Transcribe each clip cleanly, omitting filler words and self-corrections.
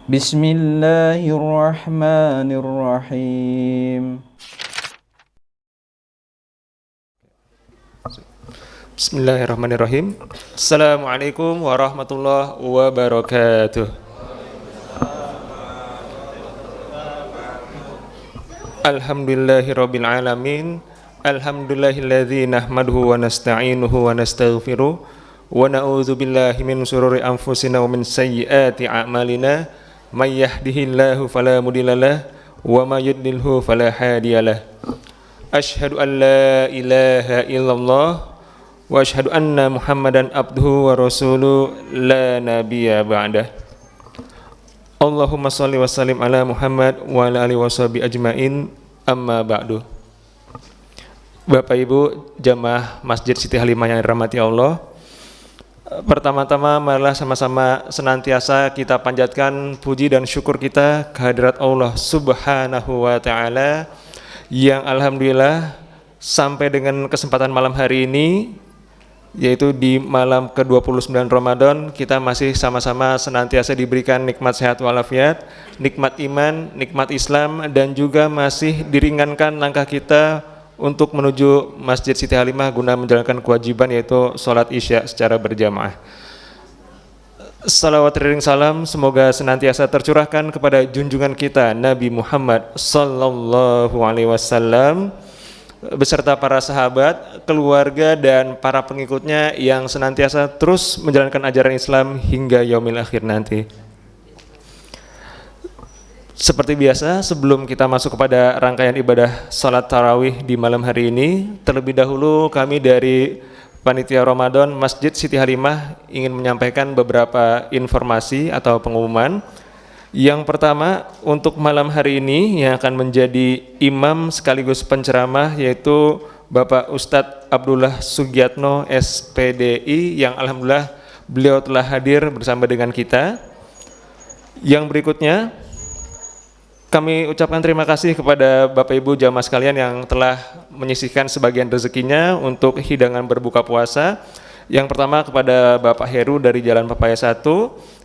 Bismillahirrahmanirrahim. Bismillahirrahmanirrahim. Assalamualaikum warahmatullahi wabarakatuh. Alhamdulillahirabbil alamin. Alhamdulillahilladzi nahmaduhu wa nasta'inuhu wa nastaghfiruh wa na'udzu billahi min shururi anfusina wa min sayyiati a'malina. May yahdihillahu fala mudhillalah wa may yudlilhu fala hadiyalah. Asyhadu an la ilaha illallah wa asyhadu anna Muhammadan abduhu wa rasuluh la nabiyya ba'dah. Allahumma shalli wa sallim ala Muhammad wa ala alihi washabihi ajmain, amma ba'du. Bapak Ibu jamaah Masjid Siti Halimah yang dirahmati Allah, pertama-tama marilah sama-sama senantiasa kita panjatkan puji dan syukur kita kehadirat Allah Subhanahu wa taala yang alhamdulillah sampai dengan kesempatan malam hari ini, yaitu di malam ke-29 Ramadan, kita masih sama-sama senantiasa diberikan nikmat sehat walafiat, nikmat iman, nikmat Islam, dan juga masih diringankan langkah kita untuk menuju Masjid Siti Halimah guna menjalankan kewajiban, yaitu sholat isya secara berjamaah. Salawat ring salam semoga senantiasa tercurahkan kepada junjungan kita Nabi Muhammad sallallahu alaihi wasallam beserta para sahabat, keluarga, dan para pengikutnya yang senantiasa terus menjalankan ajaran Islam hingga yaumil akhir nanti. Seperti biasa, sebelum kita masuk kepada rangkaian ibadah salat tarawih di malam hari ini, terlebih dahulu kami dari Panitia Ramadan Masjid Siti Halimah ingin menyampaikan beberapa informasi atau pengumuman. Yang pertama, untuk malam hari ini yang akan menjadi imam sekaligus penceramah yaitu Bapak Ustadz Abdullah Sugiatno SPDI, yang alhamdulillah beliau telah hadir bersama dengan kita. Yang berikutnya, kami ucapkan terima kasih kepada Bapak Ibu jamaah sekalian yang telah menyisihkan sebagian rezekinya untuk hidangan berbuka puasa. Yang pertama kepada Bapak Heru dari Jalan Pepaya 1,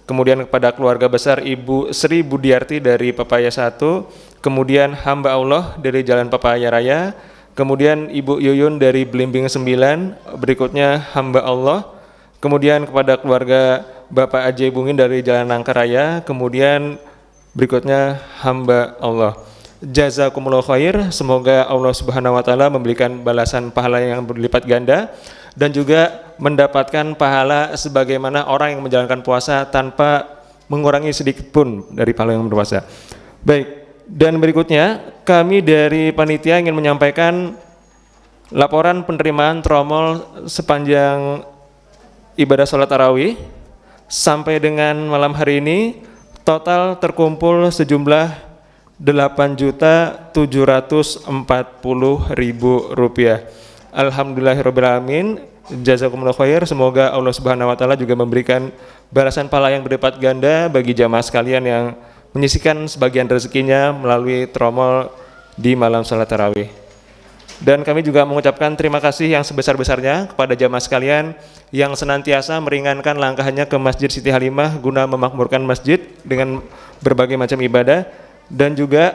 kemudian kepada keluarga besar Ibu Sri Budiarti dari Pepaya 1, kemudian hamba Allah dari Jalan Pepaya Raya, kemudian Ibu Yuyun dari Belimbing 9, berikutnya hamba Allah, kemudian kepada keluarga Bapak Ajay Bungin dari Jalan Nangka Raya, kemudian berikutnya hamba Allah. Jazakumullah khair, semoga Allah Subhanahu wa taala memberikan balasan pahala yang berlipat ganda dan juga mendapatkan pahala sebagaimana orang yang menjalankan puasa tanpa mengurangi sedikit pun dari pahala yang berpuasa. Baik, dan berikutnya kami dari panitia ingin menyampaikan laporan penerimaan tromol sepanjang ibadah sholat tarawih sampai dengan malam hari ini. Total terkumpul sejumlah Rp8.740.000. Alhamdulillahirabbil alamin. Jazakumullah khair. Semoga Allah Subhanahu wa taala juga memberikan balasan pahala yang berlipat ganda bagi jamaah sekalian yang menyisihkan sebagian rezekinya melalui tromol di malam salat tarawih. Dan kami juga mengucapkan terima kasih yang sebesar-besarnya kepada jamaah sekalian yang senantiasa meringankan langkahnya ke Masjid Siti Halimah guna memakmurkan masjid dengan berbagai macam ibadah. Dan juga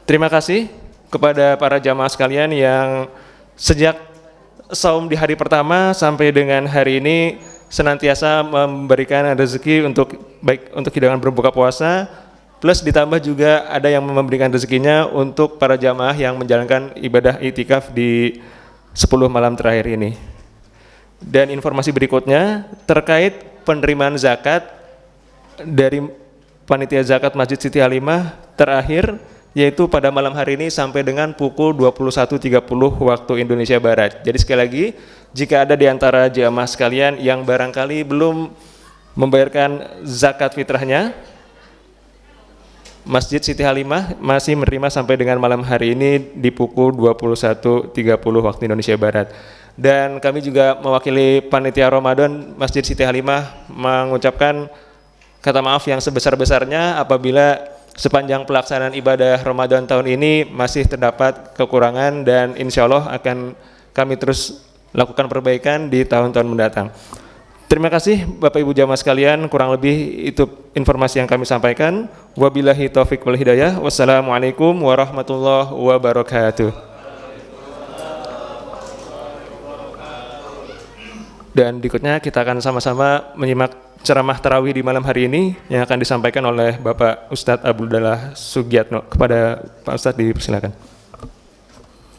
terima kasih kepada para jamaah sekalian yang sejak saum di hari pertama sampai dengan hari ini senantiasa memberikan rezeki untuk baik untuk hidangan berbuka puasa, plus ditambah juga ada yang memberikan rezekinya untuk para jamaah yang menjalankan ibadah itikaf di 10 malam terakhir ini. Dan informasi berikutnya terkait penerimaan zakat dari Panitia Zakat Masjid Siti Halimah terakhir, yaitu pada malam hari ini sampai dengan pukul 21.30 waktu Indonesia Barat. Jadi sekali lagi, jika ada di antara jamaah sekalian yang barangkali belum membayarkan zakat fitrahnya, Masjid Siti Halimah masih menerima sampai dengan malam hari ini di pukul 21.30 waktu Indonesia Barat. Dan kami juga mewakili Panitia Ramadan Masjid Siti Halimah mengucapkan kata maaf yang sebesar-besarnya apabila sepanjang pelaksanaan ibadah Ramadan tahun ini masih terdapat kekurangan, dan insya Allah akan kami terus lakukan perbaikan di tahun-tahun mendatang. Terima kasih Bapak Ibu jamaah sekalian, kurang lebih itu informasi yang kami sampaikan. Wabillahi taufik wal hidayah. Wassalamualaikum warahmatullahi wabarakatuh. Dan berikutnya kita akan sama-sama menyimak ceramah tarawih di malam hari ini yang akan disampaikan oleh Bapak Ustadz Abdullah Sugiatno. Kepada Pak Ustadz dipersilakan.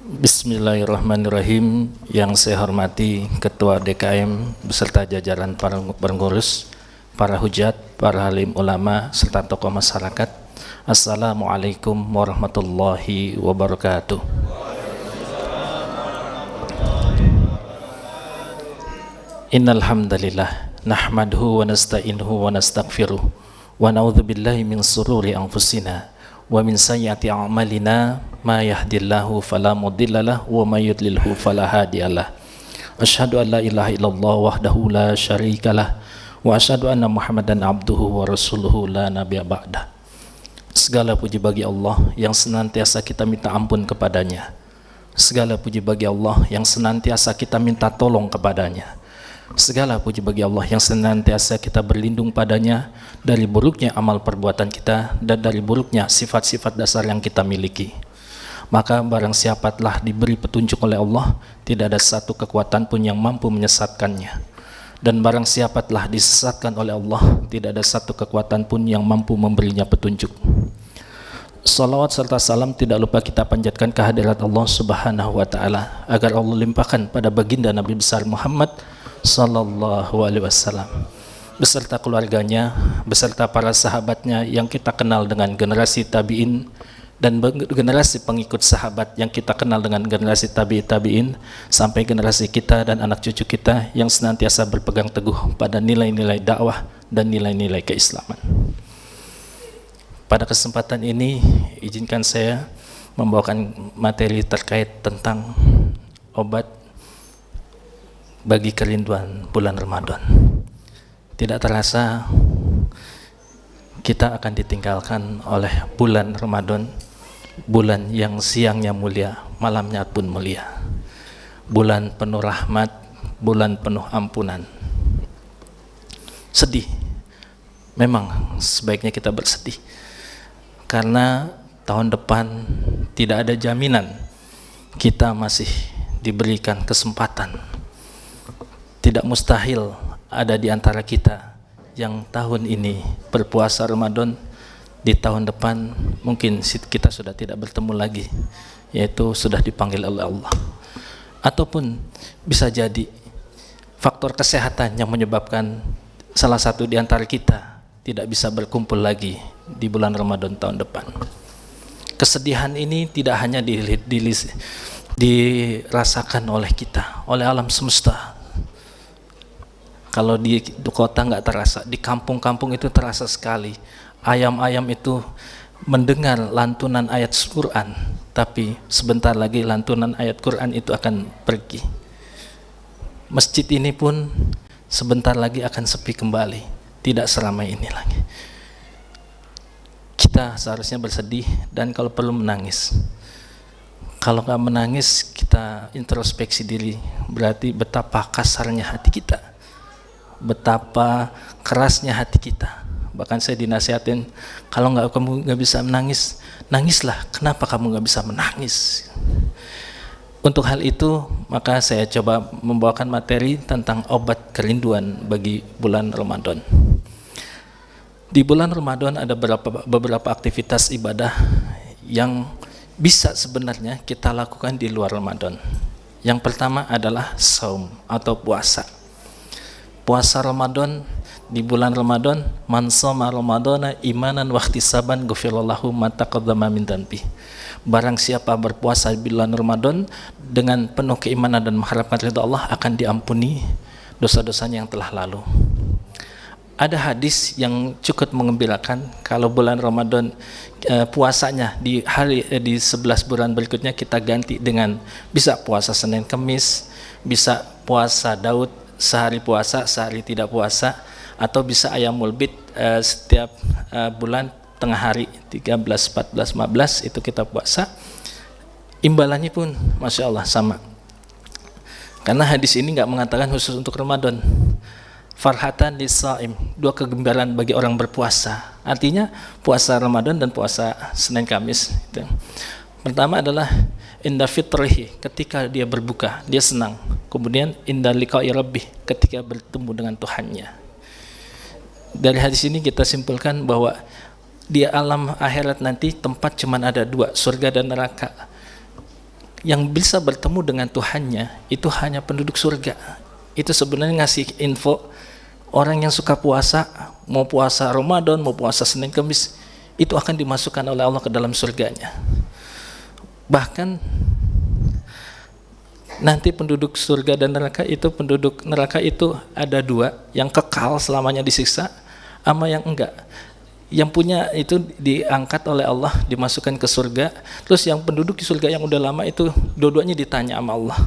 Bismillahirrahmanirrahim. Yang saya hormati Ketua DKM beserta jajaran para pengurus, para hujat, para alim ulama, serta tokoh masyarakat. Assalamualaikum warahmatullahi wabarakatuh. Innal hamdalillah nahmaduhu wa nasta'inuhu wa nastaghfiruh wa na'udzubillahi min sururi anfusina wa min sayyiati a'malina ma yahdillahu fala mudhillalah wa may yudlilhu fala hadiyalah. Asyhadu an la ilaha illallah wahdahu la syarikalah wa asyhadu anna Muhammadan abduhu wa rasuluhu la nabiyya ba'dah. Segala puji bagi Allah yang senantiasa kita minta ampun kepadanya. Segala puji bagi Allah yang senantiasa kita minta tolong kepadanya. Segala puji bagi Allah yang senantiasa kita berlindung padanya dari buruknya amal perbuatan kita dan dari buruknya sifat-sifat dasar yang kita miliki. Maka barang siapa telah diberi petunjuk oleh Allah, tidak ada satu kekuatan pun yang mampu menyesatkannya. Dan barang siapa telah disesatkan oleh Allah, tidak ada satu kekuatan pun yang mampu memberinya petunjuk. Salawat serta salam tidak lupa kita panjatkan kehadirat Allah Subhanahu wa ta'ala, agar Allah limpahkan pada baginda Nabi besar Muhammad sallallahu alaihi wasallam beserta keluarganya, beserta para sahabatnya yang kita kenal dengan generasi tabi'in, dan generasi pengikut sahabat yang kita kenal dengan generasi tabi'in, sampai generasi kita dan anak cucu kita yang senantiasa berpegang teguh pada nilai-nilai dakwah dan nilai-nilai keislaman. Pada kesempatan ini izinkan saya membawakan materi terkait tentang obat bagi kerinduan bulan Ramadan. Tidak terasa kita akan ditinggalkan oleh bulan Ramadan, bulan yang siangnya mulia, malamnya pun mulia, bulan penuh rahmat, bulan penuh ampunan. Sedih, memang sebaiknya kita bersedih, karena tahun depan tidak ada jaminan kita masih diberikan kesempatan. Tidak mustahil ada di antara kita yang tahun ini berpuasa Ramadan, di tahun depan mungkin kita sudah tidak bertemu lagi, yaitu sudah dipanggil oleh Allah. Ataupun bisa jadi faktor kesehatan yang menyebabkan salah satu di antara kita tidak bisa berkumpul lagi di bulan Ramadan tahun depan. Kesedihan ini tidak hanya dirasakan oleh kita, oleh alam semesta. Kalau di kota nggak terasa, di kampung-kampung itu terasa sekali. Ayam-ayam itu mendengar lantunan ayat Quran, tapi sebentar lagi lantunan ayat Quran itu akan pergi. Masjid ini pun sebentar lagi akan sepi kembali, tidak seramai ini lagi. Kita seharusnya bersedih dan kalau perlu menangis. Kalau nggak menangis, kita introspeksi diri, berarti betapa kasarnya hati kita, betapa kerasnya hati kita. Bahkan saya dinasihatin, kalau kamu nggak bisa menangis, nangislah. Kenapa kamu nggak bisa menangis? Untuk hal itu, maka saya coba membawakan materi tentang obat kerinduan bagi bulan Ramadan. Di bulan Ramadan ada beberapa aktivitas ibadah yang bisa sebenarnya kita lakukan di luar Ramadan. Yang pertama adalah saum atau puasa. Puasa Ramadan di bulan Ramadan, man shoma ramadhana imanan wa ihtisaban ghufirallahu ma taqaddama min dhanbi. Barang siapa berpuasa di bulan Ramadan dengan penuh keimanan dan mengharapkan ridha Allah, akan diampuni dosa-dosanya yang telah lalu. Ada hadis yang cukup mengembirakan, kalau bulan Ramadan puasanya di 11 bulan berikutnya kita ganti dengan bisa puasa Senin Kamis, bisa puasa Daud sehari puasa, sehari tidak puasa, atau bisa ayamul bid setiap bulan tengah hari 13, 14, 15 itu kita puasa. Imbalannya pun Masya Allah sama, karena hadis ini nggak mengatakan khusus untuk Ramadan. farhatan lisaim, 2 kegembiraan bagi orang berpuasa. Artinya puasa Ramadan dan puasa Senin Kamis gitu. Pertama adalah inda fitrihi, ketika dia berbuka dia senang. Kemudian inda liqa'i rabbih, ketika bertemu dengan Tuhannya. Dari hadis ini kita simpulkan bahwa di alam akhirat nanti tempat cuman ada 2, surga dan neraka. Yang bisa bertemu dengan Tuhannya itu hanya penduduk surga. Itu sebenarnya ngasih info orang yang suka puasa, mau puasa Ramadan, mau puasa Senin Kamis, itu akan dimasukkan oleh Allah ke dalam surganya. Bahkan nanti penduduk surga dan neraka itu ada 2, yang kekal selamanya disiksa sama yang enggak. Yang punya itu diangkat oleh Allah, dimasukkan ke surga. Terus yang penduduk di surga yang udah lama itu dua-duanya ditanya sama Allah,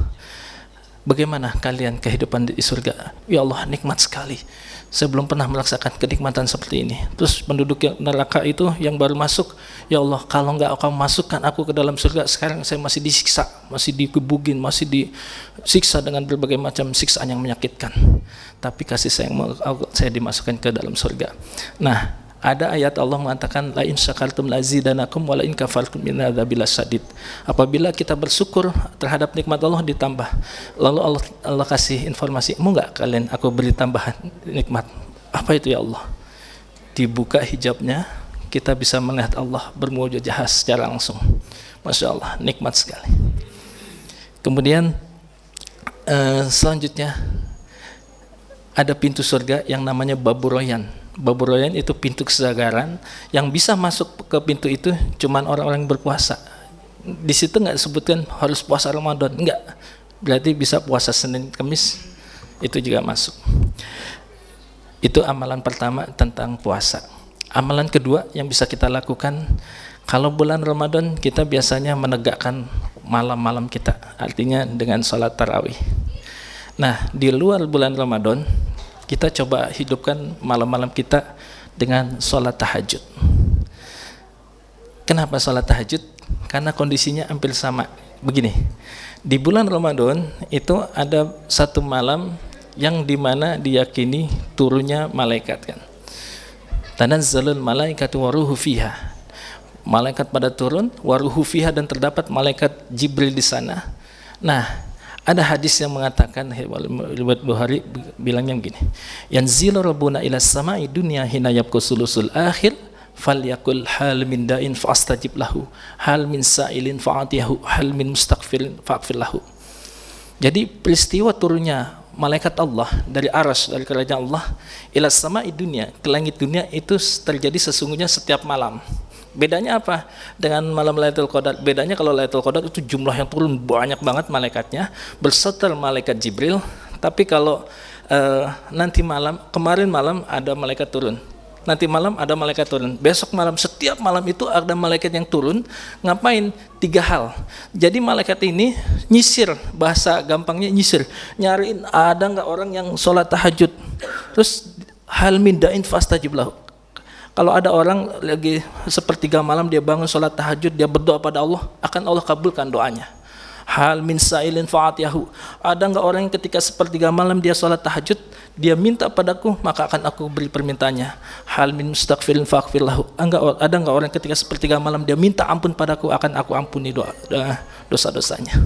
bagaimana kalian kehidupan di surga? Ya Allah, nikmat sekali, saya belum pernah merasakan kenikmatan seperti ini. Terus penduduk yang neraka itu yang baru masuk, ya Allah, kalau enggak kau masukkan aku ke dalam surga, sekarang saya masih disiksa, masih dikebugin, masih disiksa dengan berbagai macam siksaan yang menyakitkan. Tapi kasih sayang saya dimasukkan ke dalam surga. Nah, ada ayat Allah mengatakan la in syakartum lazidanakum wa la in kafartum min adzabil syadid. Apabila kita bersyukur terhadap nikmat Allah ditambah. Lalu Allah kasih informasi, mau enggak kalian aku beri tambahan nikmat? Apa itu ya Allah? Dibuka hijabnya, kita bisa melihat Allah bermuajazah secara langsung. Masya Allah, nikmat sekali. Kemudian selanjutnya ada pintu surga yang namanya Babur Royan. Babur Royan itu pintu kesegaran, yang bisa masuk ke pintu itu cuman orang-orang yang berpuasa. Di situ nggak disebutkan harus puasa Ramadan, enggak. Berarti bisa puasa Senin Kamis itu juga masuk. Itu amalan pertama tentang puasa. Amalan kedua yang bisa kita lakukan kalau bulan Ramadan, kita biasanya menegakkan malam-malam kita, artinya dengan sholat tarawih. Nah, di luar bulan Ramadan, kita coba hidupkan malam-malam kita dengan sholat tahajud. Kenapa sholat tahajud? Karena kondisinya hampir sama. Begini, di bulan Ramadan itu ada satu malam yang dimana diyakini turunnya malaikat kan. Tanazzalul malaikatu waruhu fiha. Malaikat pada turun, waruhu fiha, dan terdapat malaikat Jibril di sana. Nah, ada hadis yang mengatakan, riwayat Bukhari bilangnya begini, yanzilu rabbuna ila samai dunya hina yabqa sulusul akhir falyakul hal min da'in fa'astajib lahu, hal min sa'ilin fa'atiyahu, hal min mustaghfirin fa'ghfir lahu. Jadi peristiwa turunnya malaikat Allah dari arsy, dari kerajaan Allah, ila samai dunya, ke langit dunia, itu terjadi sesungguhnya setiap malam. Bedanya apa dengan malam Lailatul Qadar? Bedanya kalau Lailatul Qadar itu jumlah yang turun banyak banget malaikatnya, berserta malaikat Jibril. Tapi kalau nanti malam, kemarin malam ada malaikat turun, nanti malam ada malaikat turun, besok malam, setiap malam itu ada malaikat yang turun. Ngapain? 3 hal. Jadi malaikat ini nyisir, bahasa gampangnya nyisir, nyariin ada nggak orang yang sholat tahajud. Terus hal min da'in fastajib lahu. Kalau ada orang lagi sepertiga malam dia bangun sholat tahajud, dia berdoa pada Allah, akan Allah kabulkan doanya. Hal min sa'ilin fa'atiyahu. Ada enggak orang yang ketika sepertiga malam dia sholat tahajud, dia minta padaku, maka akan aku beri permintaannya. Hal min mustaghfirin fa'ghfir lahu. Ada enggak orang ketika sepertiga malam dia minta ampun padaku, akan aku ampuni dosa-dosanya.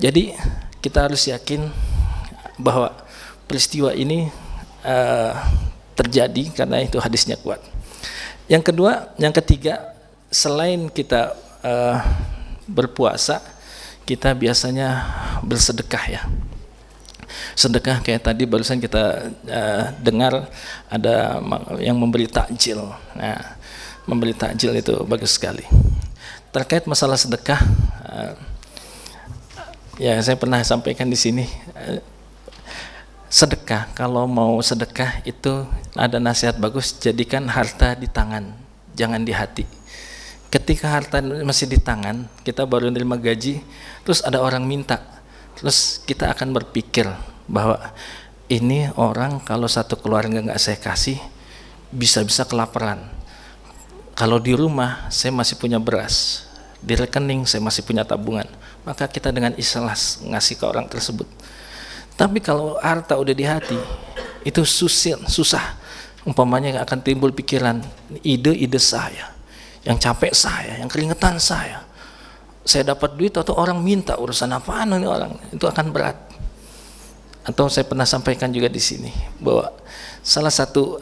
Jadi kita harus yakin bahwa peristiwa ini terjadi karena itu hadisnya kuat. Yang ketiga, selain kita berpuasa, kita biasanya bersedekah ya. Sedekah kayak tadi barusan kita dengar ada yang memberi takjil. Nah, memberi takjil itu bagus sekali. Terkait masalah sedekah, ya saya pernah sampaikan di sini. Sedekah, kalau mau sedekah itu ada nasihat bagus, jadikan harta di tangan, jangan di hati. Ketika harta masih di tangan, kita baru menerima gaji, terus ada orang minta, terus kita akan berpikir bahwa ini orang kalau satu keluarga nggak saya kasih, bisa-bisa kelaparan. Kalau di rumah saya masih punya beras, di rekening saya masih punya tabungan, maka kita dengan ikhlas ngasih ke orang tersebut. Tapi kalau harta udah di hati, itu susah. Umpamanya akan timbul pikiran, ide-ide saya, yang capek saya, yang keringetan saya dapat duit atau orang minta, urusan apaan ini orang, itu akan berat. Atau saya pernah sampaikan juga di sini bahwa salah satu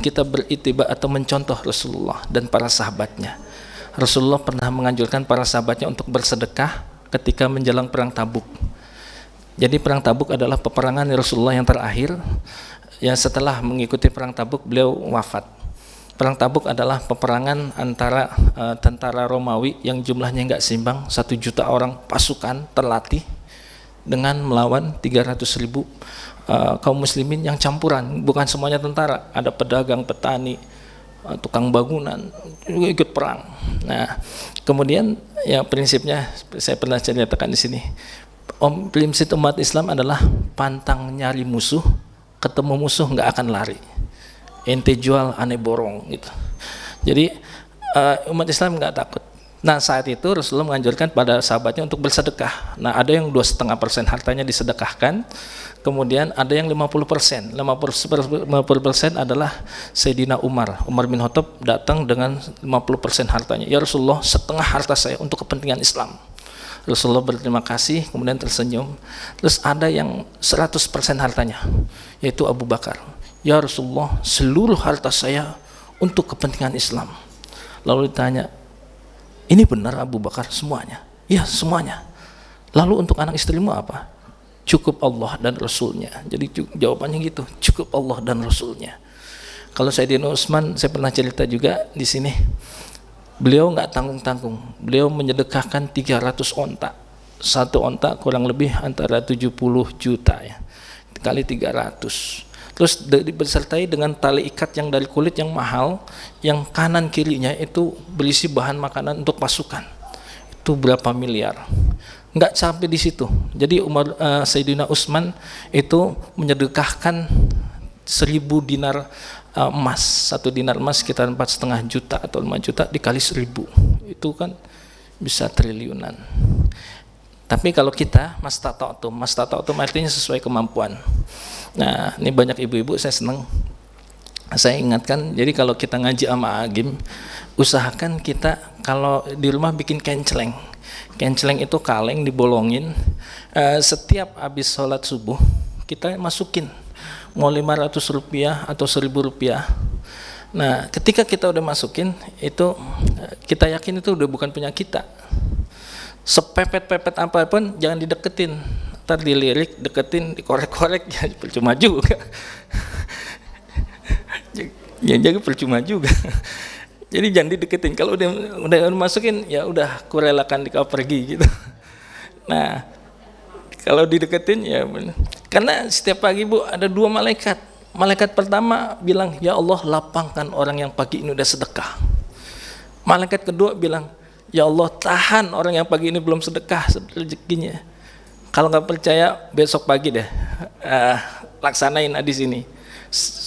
kita beritiba atau mencontoh Rasulullah dan para sahabatnya. Rasulullah pernah menganjurkan para sahabatnya untuk bersedekah ketika menjelang perang Tabuk. Jadi perang Tabuk adalah peperangan Rasulullah yang terakhir. Ya, setelah mengikuti perang Tabuk beliau wafat. Perang Tabuk adalah peperangan antara tentara Romawi yang jumlahnya nggak seimbang, 1 juta orang pasukan terlatih dengan melawan 300.000 kaum muslimin yang campuran, bukan semuanya tentara, ada pedagang, petani, tukang bangunan juga ikut perang. Nah, kemudian ya prinsipnya saya pernah ceritakan di sini. Prinsip umat Islam adalah pantang nyari musuh, ketemu musuh nggak akan lari. Ente jual aneh borong gitu. Jadi umat Islam nggak takut. Nah, saat itu Rasulullah menganjurkan pada sahabatnya untuk bersedekah. Nah, ada yang 2,5% hartanya disedekahkan, kemudian ada yang 50%. 50% adalah Sayyidina Umar bin Khattab datang dengan 50% hartanya. Ya Rasulullah, setengah harta saya untuk kepentingan Islam. Rasulullah berterima kasih, kemudian tersenyum. Terus ada yang 100% hartanya, yaitu Abu Bakar. Ya Rasulullah, seluruh harta saya untuk kepentingan Islam. Lalu ditanya, ini benar Abu Bakar semuanya? Ya, semuanya. Lalu untuk anak istrimu apa? Cukup Allah dan Rasulnya. Jadi jawabannya gitu, cukup Allah dan Rasulnya. Kalau Sayyidina Utsman, saya pernah cerita juga di sini, beliau nggak tanggung-tanggung, beliau menyedekahkan 300 onta. Satu onta kurang lebih antara 70 juta ya, kali 300. Terus disertai dengan tali ikat yang dari kulit yang mahal, yang kanan kirinya itu berisi bahan makanan untuk pasukan. Itu berapa miliar? Nggak sampai di situ. Jadi Sayyidina Utsman itu menyedekahkan 1.000 dinar emas. 1 dinar emas sekitar 4,5 juta atau 5 juta dikali 1.000. Itu kan bisa triliunan. Tapi kalau kita mastata'tum artinya sesuai kemampuan. Nah, ini banyak ibu-ibu, saya senang. Saya ingatkan, jadi kalau kita ngaji sama Agim, usahakan kita kalau di rumah bikin kenceleng. Kenceleng itu kaleng dibolongin, setiap habis sholat subuh kita masukin, mau 500 rupiah atau 1.000 rupiah. Nah, ketika kita udah masukin, itu kita yakin itu udah bukan punya kita. Sepepet-pepet apapun jangan dideketin, ntar dilirik, deketin, dikorek-korek, ya percuma juga. Jadi percuma juga. Jadi jangan dideketin. Kalau udah masukin, ya udah kurelakan dikau pergi gitu. Nah, kalau dideketin ya, karena setiap pagi Bu ada 2 malaikat. Malaikat pertama bilang, ya Allah lapangkan orang yang pagi ini udah sedekah. Malaikat kedua bilang, ya Allah tahan orang yang pagi ini belum sedekah rezekinya. Kalau nggak percaya besok pagi deh laksanain di sini.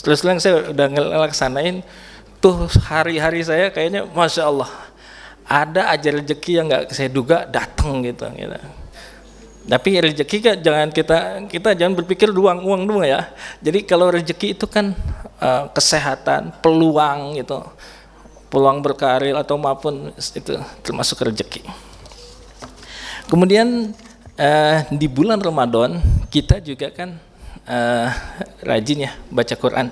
Terus saya udah ngelaksanain tuh, hari-hari saya kayaknya masya Allah ada aja rezeki yang nggak saya duga datang gitu. Tapi rezeki kan jangan kita jangan berpikir uang doang ya. Jadi kalau rezeki itu kan kesehatan, peluang gitu. Peluang berkarir atau maupun itu termasuk rezeki. Kemudian di bulan Ramadan kita juga kan rajin ya baca Quran.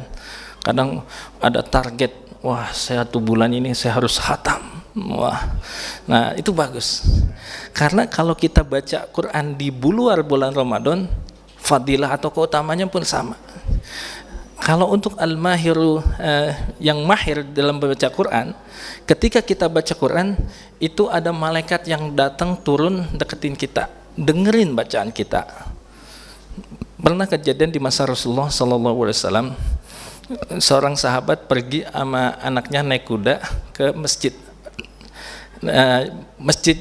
Kadang ada target, wah saya 1 bulan ini saya harus khatam. Wah, nah itu bagus. Karena kalau kita baca Quran di luar bulan Ramadan, fadilah atau keutamanya pun sama. Kalau untuk al-mahiru yang mahir dalam membaca Quran, ketika kita baca Quran itu ada malaikat yang datang turun deketin kita, dengerin bacaan kita. Pernah kejadian di masa Rasulullah SAW, seorang sahabat pergi sama anaknya naik kuda ke masjid. Masjid,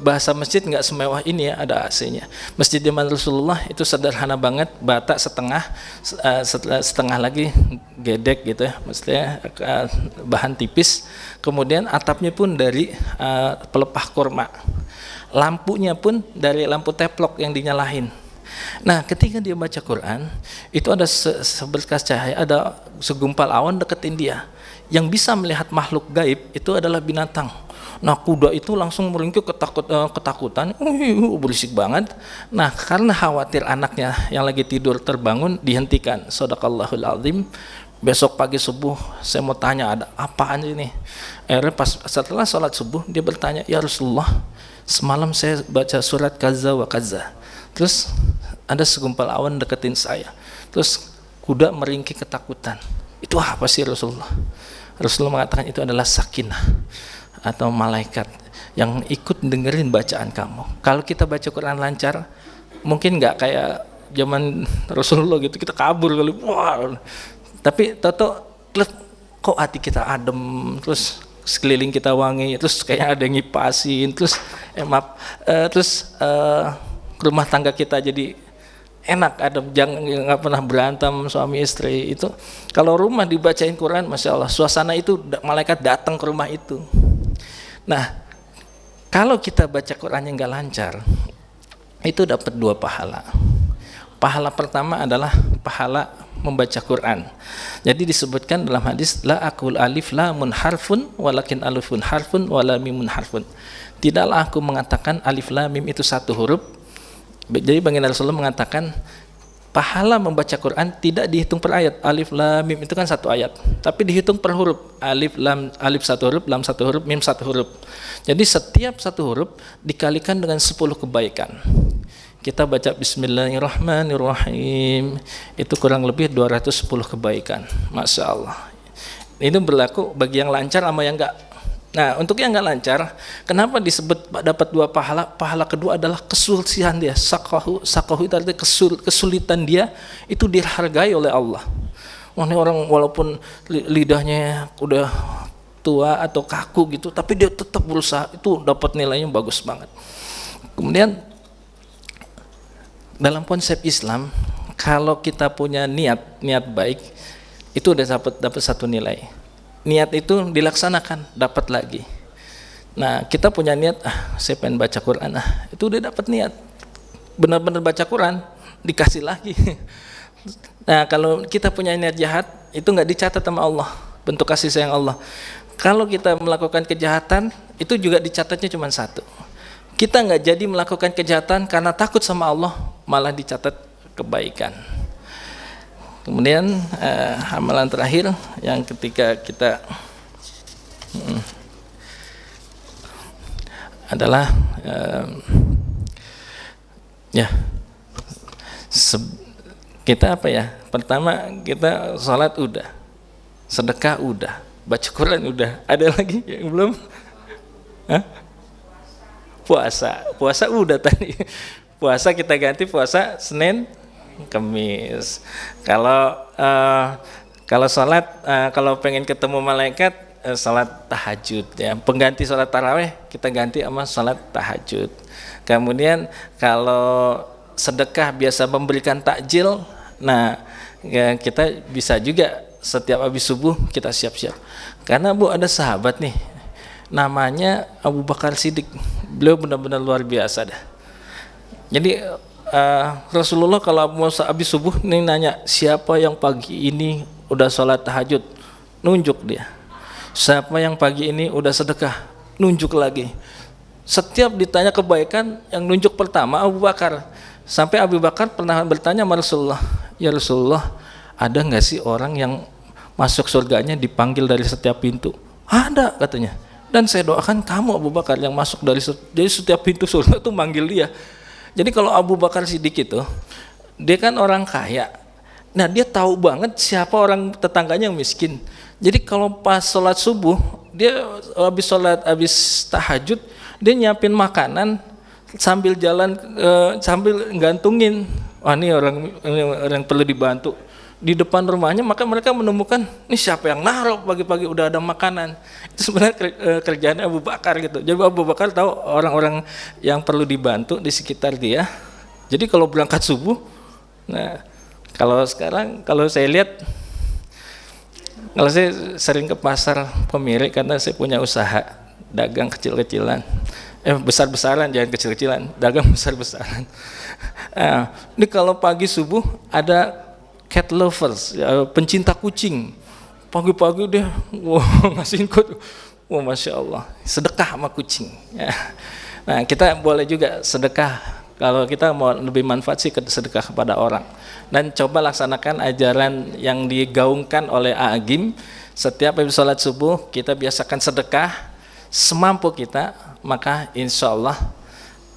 bahasa masjid nggak semewah ini ya, ada AC-nya. Masjid zaman Rasulullah itu sederhana banget, bata setengah lagi gedek gitu ya, maksudnya bahan tipis. Kemudian atapnya pun dari pelepah kurma, lampunya pun dari lampu teplok yang dinyalahin. Nah, ketika dia baca Quran, itu ada seberkas cahaya, ada segumpal awan deketin dia. Yang bisa melihat makhluk gaib itu adalah binatang. Nah, kuda itu langsung meringkuk ketakutan, berisik banget. Nah, karena khawatir anaknya yang lagi tidur terbangun, dihentikan. Shadaqallahul azim. Besok pagi subuh saya mau tanya ada apaan ini. Akhirnya setelah sholat subuh dia bertanya, ya Rasulullah, semalam saya baca surat kaza wa kaza. Terus ada segumpal awan deketin saya. Terus kuda meringkik ketakutan. Itu apa sih Rasulullah? Rasulullah mengatakan itu adalah sakinah atau malaikat yang ikut dengerin bacaan kamu. Kalau kita baca Quran lancar, mungkin nggak kayak zaman Rasulullah gitu, kita kabur kali. Wah. Tapi kok hati kita adem, terus sekeliling kita wangi, terus kayak ada yang ngipasin, terus rumah tangga kita jadi enak, adem, jangan nggak pernah berantem suami istri. Itu kalau rumah dibacain Quran, masya Allah, suasana itu malaikat datang ke rumah itu. Nah, kalau kita baca Quran yang nggak lancar, itu dapat 2 pahala. Pahala pertama adalah pahala membaca Quran. Jadi disebutkan dalam hadis, la aqul alif lamun harfun walakin alifun harfun wala mimun harfun. Tidaklah aku mengatakan alif lam mim itu 1 huruf. Jadi baginda Rasulullah mengatakan pahala membaca Quran tidak dihitung per ayat. Alif lam mim itu kan 1 ayat, tapi dihitung per huruf. Alif 1 huruf, lam 1 huruf, mim 1 huruf. Jadi setiap 1 huruf dikalikan dengan 10 kebaikan. Kita baca Bismillahirrahmanirrahim, itu kurang lebih 210 kebaikan. Masya Allah. Ini berlaku bagi yang lancar sama yang enggak. Nah, untuk yang enggak lancar, kenapa disebut dapat 2 pahala? Pahala kedua adalah kesulitan dia. Saqahu itu artinya kesulitan dia itu dihargai oleh Allah. Wah, ini orang walaupun lidahnya udah tua atau kaku gitu, tapi dia tetap berusaha, itu dapat nilainya bagus banget. Kemudian dalam konsep Islam, kalau kita punya niat baik, itu udah dapat 1 nilai. Niat itu dilaksanakan, dapat lagi. Nah, kita punya niat, saya pengen baca Quran, itu udah dapat niat. Benar-benar baca Quran, dikasih lagi. Nah, kalau kita punya niat jahat, itu nggak dicatat sama Allah, bentuk kasih sayang Allah. Kalau kita melakukan kejahatan, itu juga dicatatnya cuma 1. Kita nggak jadi melakukan kejahatan karena takut sama Allah, malah dicatat kebaikan. Kemudian amalan terakhir yang ketika kita adalah kita apa ya? Pertama kita sholat udah, sedekah udah, baca Quran udah. Ada lagi yang belum? Puasa udah tadi. Puasa kita ganti puasa Senin, Kamis. Kalau sholat, kalau pengen ketemu malaikat, sholat tahajud ya. Pengganti sholat taraweh kita ganti sama sholat tahajud. Kemudian kalau sedekah biasa memberikan takjil, nah ya, kita bisa juga setiap habis subuh kita siap-siap. Karena ada sahabat nih, namanya Abu Bakar Siddiq. Beliau benar-benar luar biasa dah. Jadi Rasulullah kalau mau habis subuh nih nanya, siapa yang pagi ini udah sholat tahajud, nunjuk dia. Siapa yang pagi ini udah sedekah, nunjuk lagi. Setiap ditanya kebaikan, yang nunjuk pertama Abu Bakar. Sampai Abu Bakar pernah bertanya sama Rasulullah, ya Rasulullah, ada nggak sih orang yang masuk surganya dipanggil dari setiap pintu? Ada katanya. Dan saya doakan kamu Abu Bakar yang masuk jadi setiap pintu surga itu manggil dia. Jadi kalau Abu Bakar Siddiq itu, dia kan orang kaya. Nah, dia tahu banget siapa orang tetangganya yang miskin. Jadi kalau pas sholat subuh, dia habis tahajud, dia nyiapin makanan sambil jalan, sambil gantungin. Wah, ini orang perlu dibantu. Di depan rumahnya, maka mereka menemukan, ini siapa yang naruh pagi-pagi udah ada makanan. Itu sebenarnya kerjaan Abu Bakar gitu. Jadi Abu Bakar tahu orang-orang yang perlu dibantu di sekitar dia. Jadi kalau berangkat subuh, nah kalau sekarang kalau saya lihat, kalau saya sering ke pasar Pemirik karena saya punya usaha dagang kecil-kecilan. besar-besaran, jangan kecil-kecilan, dagang besar-besaran. Ini kalau pagi subuh ada cat lovers, ya, pencinta kucing, pagi-pagi dia ngasihin kode, masya Allah, sedekah sama kucing. Ya. Nah, kita boleh juga sedekah. Kalau kita mau lebih manfaat sih sedekah kepada orang. Dan coba laksanakan ajaran yang digaungkan oleh Agim. Setiap habis sholat subuh kita biasakan sedekah semampu kita, maka insya Allah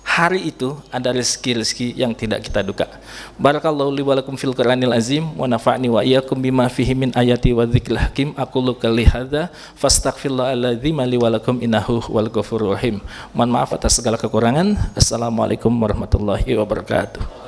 hari itu ada rezeki-rezeki yang tidak kita duga. Barakallahu li wa lakum fil Qur'anil azim wa nafa'ni wa iyyakum bima fihi min ayati wa dzikril hakim. Aqulu qouli hadza fastaghfirullahal li wa lakum innahu wal ghafurur rahim. Mohon maaf atas segala kekurangan. Assalamualaikum warahmatullahi wabarakatuh.